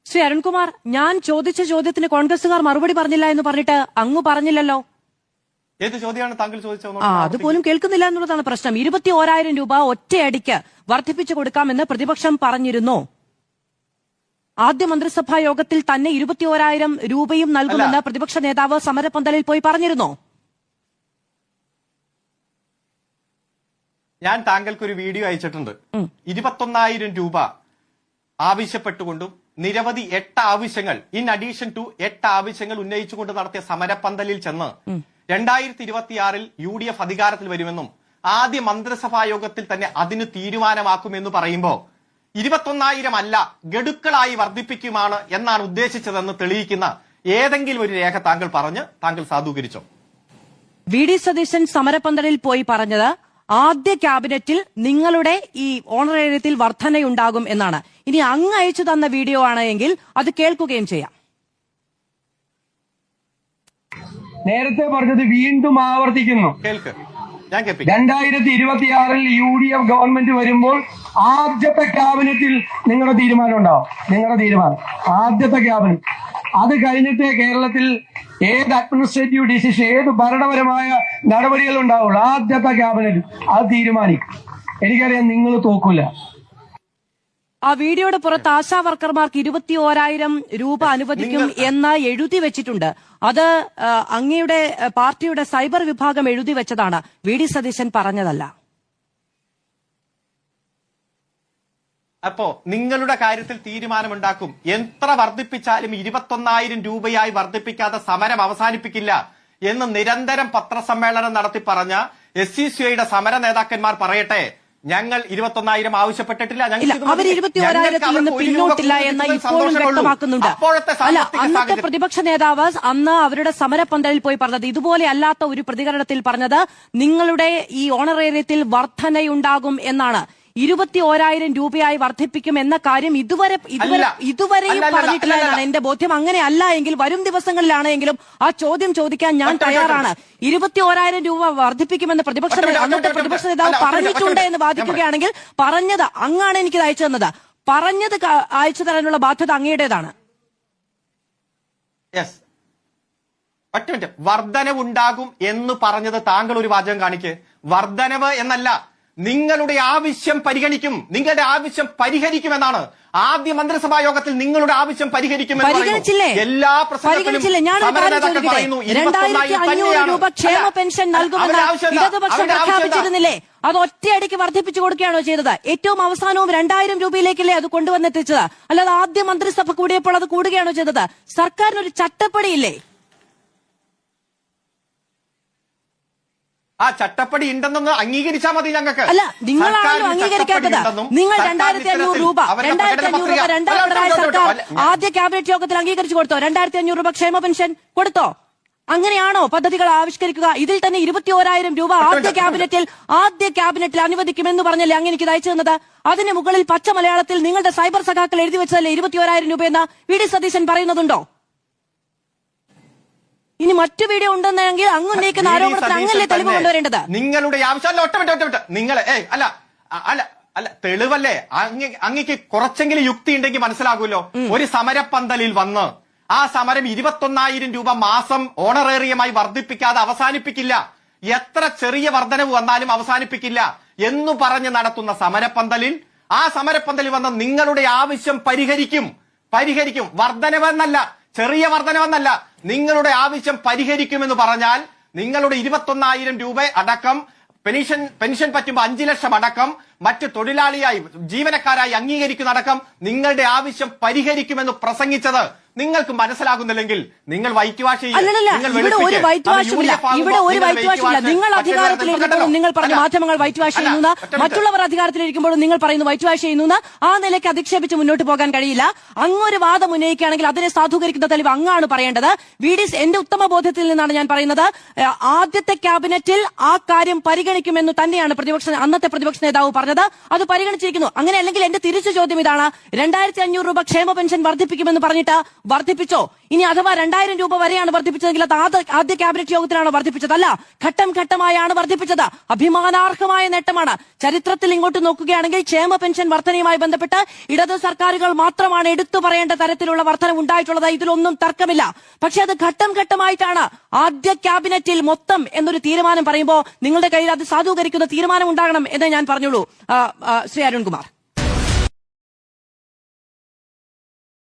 ശ്രീ അരുൺകുമാർ, ഞാൻ ചോദിച്ച ചോദ്യത്തിന് കോൺഗ്രസുകാർ മറുപടി പറഞ്ഞില്ല എന്ന് പറഞ്ഞിട്ട് അങ്ങ് പറഞ്ഞില്ലല്ലോ. ഏത് ചോദ്യമാണ് താങ്കൾ ചോദിച്ചത്? അതുപോലും കേൾക്കുന്നില്ല എന്നുള്ളതാണ് പ്രശ്നം. 21,000 രൂപ ഒറ്റയടിക്ക് വർദ്ധിപ്പിച്ചു കൊടുക്കാമെന്ന് പ്രതിപക്ഷം പറഞ്ഞിരുന്നു. ആദ്യ മന്ത്രിസഭാ യോഗത്തിൽ തന്നെ 21,000 രൂപയും നൽകുമെന്ന് പ്രതിപക്ഷ നേതാവ് സമരപന്തലിൽ പോയി പറഞ്ഞിരുന്നോ? ഞാൻ താങ്കൾക്കൊരു വീഡിയോ അയച്ചിട്ടുണ്ട്. 21,000 രൂപ ആവശ്യപ്പെട്ടുകൊണ്ടും നിരവധി 8 ആവശ്യങ്ങൾ ഇൻ അഡീഷൻ ടു 8 ആവശ്യങ്ങൾ ഉന്നയിച്ചുകൊണ്ട് നടത്തിയ സമരപന്തലിൽ ചെന്ന് 2026 UDF അധികാരത്തിൽ വരുമെന്നും ആദ്യ മന്ത്രിസഭാ യോഗത്തിൽ തന്നെ അതിന് തീരുമാനമാക്കുമെന്ന് പറയുമ്പോ 21,000 അല്ല ഗഡുക്കളായി വർദ്ധിപ്പിക്കുമാണ് എന്നാണ് ഉദ്ദേശിച്ചതെന്ന് തെളിയിക്കുന്ന ഏതെങ്കിലും ഒരു രേഖ താങ്കൾ പറഞ്ഞ് താങ്കൾ സാധൂകരിച്ചോ? VD സതീശൻ സമരപന്തലിൽ പോയി പറഞ്ഞത് ആദ്യ ക്യാബിനറ്റിൽ നിങ്ങളുടെ ഈ ഓണറേറിയത്തിൽ വർധനയുണ്ടാകും എന്നാണ്. ഇനി അങ്ങ് അയച്ചു തന്ന വീഡിയോ ആണ് എങ്കിൽ അത് കേൾക്കുകയും ചെയ്യാം. നേരത്തെ പറഞ്ഞത് വീണ്ടും ആവർത്തിക്കുന്നു. 2026 UDF ഗവൺമെന്റ് വരുമ്പോൾ ആദ്യത്തെ ക്യാബിനറ്റിൽ നിങ്ങളുടെ തീരുമാനം ഉണ്ടാവും. നിങ്ങളുടെ തീരുമാനം ആദ്യത്തെ ക്യാബിനറ്റ്. അത് കഴിഞ്ഞിട്ട് കേരളത്തിൽ ഏത് അഡ്മിനിസ്ട്രേറ്റീവ് ഡിസിഷൻ, ഏത് ഭരണപരമായ നടപടികൾ ഉണ്ടാവുള്ളൂ. ആദ്യത്തെ ക്യാബിനറ്റ് അത് തീരുമാനിക്കും. എനിക്കറിയാം നിങ്ങൾ തോക്കൂല. ആ വീഡിയോയുടെ പുറത്ത് ആശാ വർക്കർമാർക്ക് 21,000 രൂപ അനുവദിക്കും എന്ന് എഴുതി വെച്ചിട്ടുണ്ട്. അത് അങ്ങയുടെ പാർട്ടിയുടെ സൈബർ വിഭാഗം എഴുതി വെച്ചതാണ്, VD സതീശൻ പറഞ്ഞതല്ല. അപ്പോ നിങ്ങളുടെ കാര്യത്തിൽ തീരുമാനമുണ്ടാക്കും. എത്ര വർദ്ധിപ്പിച്ചാലും 21,000 രൂപയായി വർദ്ധിപ്പിക്കാതെ സമരം അവസാനിപ്പിക്കില്ല എന്ന് നിരന്തരം പത്രസമ്മേളനം നടത്തി പറഞ്ഞ SCCIയുടെ സമര നേതാക്കന്മാർ പറയട്ടെ. ഞങ്ങൾ 21,000 ആവശ്യപ്പെട്ടിട്ടില്ല, അവർ 21,000 നിന്ന് പിന്നോട്ടില്ല എന്ന് ഇപ്പോഴും വ്യക്തമാക്കുന്നുണ്ട്. അല്ല, അന്നത്തെ പ്രതിപക്ഷ നേതാവ് അന്ന് അവരുടെ സമരപന്തലിൽ പോയി പറഞ്ഞത് ഇതുപോലെ അല്ലാത്ത ഒരു പ്രതികരണത്തിൽ പറഞ്ഞത് നിങ്ങളുടെ ഈ ഓണറേറിയത്തിൽ വർധനയുണ്ടാകും എന്നാണ്. 21,000 രൂപയായി വർദ്ധിപ്പിക്കും എന്ന കാര്യം ഇതുവരെയും പറഞ്ഞിട്ടില്ല എന്നാണ് എന്റെ ബോധ്യം. അങ്ങനെ അല്ല എങ്കിൽ വരും ദിവസങ്ങളിലാണെങ്കിലും ആ ചോദ്യം ചോദിക്കാൻ ഞാൻ തയ്യാറാണ്. 21,000 രൂപ വർദ്ധിപ്പിക്കുമെന്ന് അന്നത്തെ പ്രതിപക്ഷ നേതാവ് പറഞ്ഞിട്ടുണ്ട് എന്ന് വാദിക്കുകയാണെങ്കിൽ പറഞ്ഞത് അങ്ങാണ് എനിക്ക് അയച്ചു തന്നത്. പറഞ്ഞത് അയച്ചു തരാനുള്ള ബാധ്യത അങ്ങയുടേതാണ്. വർധനവുണ്ടാകും എന്ന് പറഞ്ഞത് താങ്കൾ ഒരു വാചകം കാണിക്ക്. വർധനവ് എന്നല്ല, നിങ്ങളുടെ ആവശ്യം പരിഗണിക്കും, നിങ്ങളുടെ ആവശ്യം പരിഹരിക്കുമെന്നാണ്. ആദ്യ മന്ത്രിസഭാ യോഗത്തിൽ നിങ്ങളുടെ ആവശ്യം പരിഹരിക്കുമെന്ന് എല്ലാ പ്രശ്നത്തിലും 2,500 രൂപ ക്ഷേമ പെൻഷൻ നൽകുമെന്ന് ഇടതുപക്ഷം പ്രഖ്യാപിച്ചിരുന്നില്ലേ? അത് ഒറ്റയടിക്ക് വർദ്ധിപ്പിച്ചു കൊടുക്കുകയാണോ ചെയ്തത്? ഏറ്റവും അവസാനവും 2,000 രൂപയിലേക്കല്ലേ അത് കൊണ്ടുവന്നെത്തിച്ചത്? അല്ലാതെ ആദ്യ മന്ത്രിസഭ കൂടിയപ്പോൾ അത് കൂടുകയാണോ ചെയ്തത്? സർക്കാരിനൊരു ചട്ടപ്പടിയില്ലേ? ആ ചട്ടപ്പടി ഉണ്ടെന്നൊന്ന് അംഗീകരിച്ചാൽ മതി. ഞങ്ങൾക്ക് അല്ല, നിങ്ങളാണല്ലോ അംഗീകരിക്കാത്തത്. നിങ്ങൾ 2,500 രൂപ 2,500 സർക്കാർ ആദ്യ ക്യാബിനറ്റ് യോഗത്തിൽ അംഗീകരിച്ചു കൊടുത്തോ? 2,500 രൂപ ക്ഷേമ പെൻഷൻ കൊടുത്തോ? അങ്ങനെയാണോ പദ്ധതികൾ ആവിഷ്കരിക്കുക? ഇതിൽ തന്നെ 21,000 രൂപ ആദ്യ ക്യാബിനറ്റിൽ അനുവദിക്കുമെന്ന് പറഞ്ഞല്ലേ അങ്ങ് എനിക്ക് അയച്ചു തന്നത്? അതിന് മുകളിൽ പച്ച മലയാളത്തിൽ നിങ്ങളുടെ സൈബർ സഖാക്കൾ എഴുതി വെച്ചതല്ലേ 21,000 രൂപയെന്ന് VD സതീശൻ പറയുന്നതുണ്ടോ? ഇനി മറ്റു വീഡിയോ ഉണ്ടെന്നെങ്കിൽ അങ്ങ് ഉന്നയിക്കുന്ന ആരോപണത്തിന് അങ്ങല്ലേ തെളിവ് കൊണ്ടുവരേണ്ടത്? നിങ്ങളുടെ ആവശ്യമല്ല. ഒറ്റ നിങ്ങൾ അല്ല അല്ല അല്ല തെളിവല്ലേ? അങ്ങക്ക് കുറച്ചെങ്കിലും യുക്തി ഉണ്ടെങ്കിൽ മനസ്സിലാകുമല്ലോ. ഒരു സമരപ്പന്തലിൽ വന്ന് ആ സമരം 21,000 രൂപ മാസം ഓണറേറിയമായി വർദ്ധിപ്പിക്കാതെ അവസാനിപ്പിക്കില്ല, എത്ര ചെറിയ വർധനവ് വന്നാലും അവസാനിപ്പിക്കില്ല എന്നു പറഞ്ഞ് നടത്തുന്ന സമരപ്പന്തലിൽ വന്ന് നിങ്ങളുടെ ആവശ്യം പരിഹരിക്കും. വർധനവെന്നല്ല, ചെറിയ വർധനവെന്നല്ല, നിങ്ങളുടെ ആവശ്യം പരിഹരിക്കുമെന്ന് പറഞ്ഞാൽ നിങ്ങളുടെ 21,000 രൂപ അടക്കം പെൻഷൻ പറ്റുമ്പോൾ 5 ലക്ഷം അടക്കം മറ്റ് തൊഴിലാളിയായി ജീവനക്കാരായി അംഗീകരിക്കുന്നതടക്കം നിങ്ങളുടെ ആവശ്യം പരിഹരിക്കുമെന്ന് പ്രസംഗിച്ചത് നിങ്ങൾക്ക് മനസ്സിലാകുന്നില്ലെങ്കിൽ നിങ്ങൾ വൈറ്റ് വാഷ് ചെയ്യും. ഇവിടെ ഒരു വൈറ്റ് വാഷുമില്ല. നിങ്ങൾ അധികാരത്തിലിരിക്കുമ്പോഴും നിങ്ങൾ പറഞ്ഞു മാധ്യമങ്ങൾ വൈറ്റ് വാഷ് ചെയ്യുന്ന, മറ്റുള്ളവർ അധികാരത്തിലിരിക്കുമ്പോഴും നിങ്ങൾ പറയുന്നു വൈറ്റ് വാഷ് ചെയ്യുന്ന. ആ നിലയ്ക്ക് അധിക്ഷേപിച്ച് മുന്നോട്ട് പോകാൻ കഴിയില്ല. അങ്ങൊരു വാദം ഉന്നയിക്കുകയാണെങ്കിൽ അതിനെ സാധൂകരിക്കുന്ന തെളിവ് അങ്ങാണ് പറയേണ്ടത്. എന്റെ ഉത്തമ ബോധ്യത്തിൽ നിന്നാണ് ഞാൻ പറയുന്നത്. ആദ്യത്തെ ക്യാബിനറ്റിൽ ആ കാര്യം പരിഗണിക്കുമെന്ന് തന്നെയാണ് അന്നത്തെ പ്രതിപക്ഷ നേതാവ് പറഞ്ഞത്. അത് പരിഗണിച്ചിരിക്കുന്നു. അങ്ങനെ അല്ലെങ്കിൽ എന്റെ തിരിച്ചു ചോദ്യം ഇതാണ്, 2,500 രൂപ ക്ഷേമ പെൻഷൻ വർദ്ധിപ്പിക്കുമെന്ന് പറഞ്ഞിട്ട് വർദ്ധിപ്പിച്ചോ? ഇനി അഥവാ 2000 രൂപ വരെയാണ് വർദ്ധിപ്പിച്ചതെങ്കിൽ അത് ആദ്യ ക്യാബിനറ്റ് യോഗത്തിലാണ് വർദ്ധിപ്പിച്ചത്. അല്ല, ഘട്ടം ഘട്ടമായാണ് വർദ്ധിപ്പിച്ചത്. അഭിമാനാർഹമായ നേട്ടമാണ്. ചരിത്രത്തിൽ ഇങ്ങോട്ട് നോക്കുകയാണെങ്കിൽ ക്ഷേമ പെൻഷൻ വർധനയുമായി ബന്ധപ്പെട്ട് ഇടത് സർക്കാരുകൾ മാത്രമാണ് എടുത്തു പറയേണ്ട തരത്തിലുള്ള വർധന ഉണ്ടായിട്ടുള്ളത്. ഇതിലൊന്നും തർക്കമില്ല. പക്ഷെ അത് ഘട്ടം ഘട്ടമായിട്ടാണ്. ആദ്യ ക്യാബിനറ്റിൽ മൊത്തം എന്നൊരു തീരുമാനം പറയുമ്പോൾ നിങ്ങളുടെ കയ്യിൽ അത് സാധൂകരിക്കുന്ന തീരുമാനം ഉണ്ടാകണം എന്ന് ഞാൻ പറഞ്ഞോളൂ. ശ്രീ അരുൺകുമാർ.